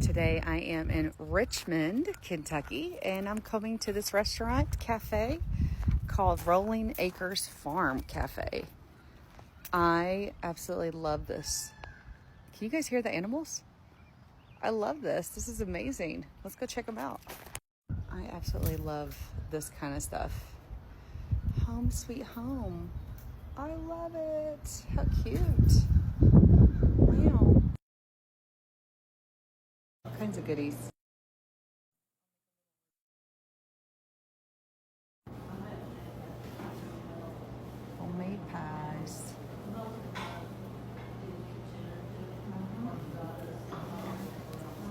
today I am in Richmond, Kentucky, and I'm coming to this restaurant cafe called Rolling Acres Farm Cafe. I absolutely love this. Can you guys hear the animals? I love this. This is amazing. Let's go check them out. I absolutely love this kind of stuff. Home sweet home. I love it. How cute. Wow. All kinds of goodies. Homemade pies.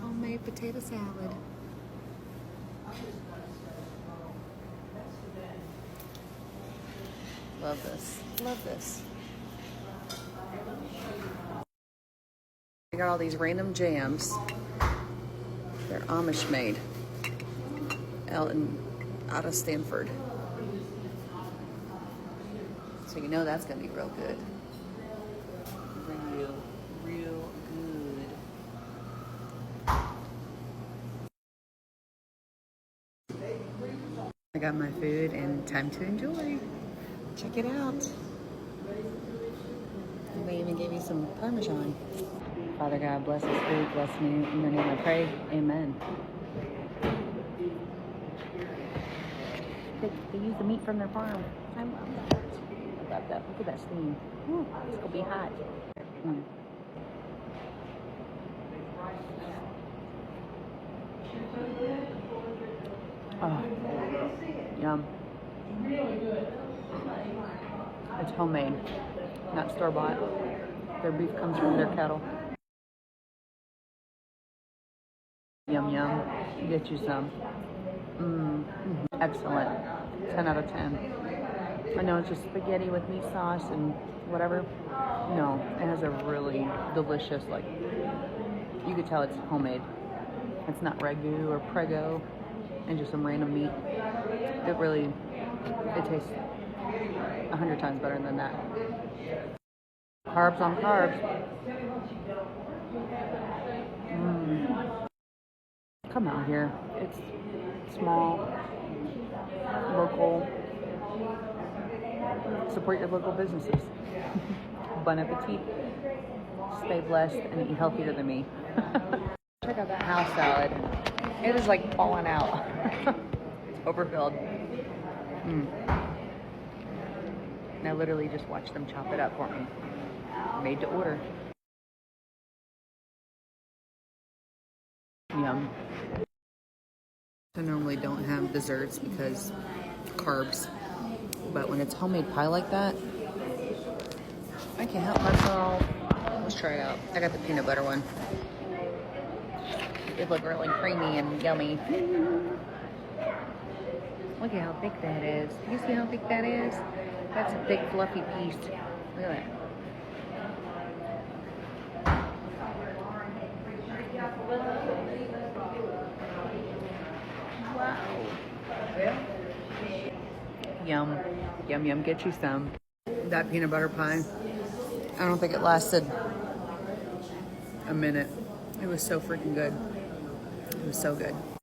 Homemade potato salad. Love this. Love this. I got all these random jams. They're Amish made out of Stanford. So you know that's gonna be real good. Real good. I got my food and time to enjoy. Check it out. They even gave me some Parmesan. Father God, bless this food, bless me. In your name I pray, amen. They use the meat from their farm. I love that. I love that. Look at that steam. Ooh, it's gonna be hot. Oh, yum. It's homemade, not store-bought. Their beef comes from their cattle. Yum, yum. Get you some. Excellent. 10 out of 10. I know it's just spaghetti with meat sauce and whatever. No, it has a really delicious, like, you could tell it's homemade. It's not ragu or prego and just some random meat. It tastes 100 times better than that. Carbs on carbs. Come out here. It's small, local. Support your local businesses. Bon appetit. Stay blessed and eat healthier than me. Check out that house salad. It is like falling out. It's overfilled. And I literally just watched them chop it up for me. Made to order. Yum. I normally don't have desserts because carbs. But when it's homemade pie like that, I can't help myself. Let's try it out. I got the peanut butter one. It looked really creamy and yummy. Look at how thick that is. Do you see how thick that is? That's a big fluffy piece. Look at that. Wow. Yum. Yum, yum. Get you some. That peanut butter pie, I don't think it lasted a minute. It was so freaking good. It was so good.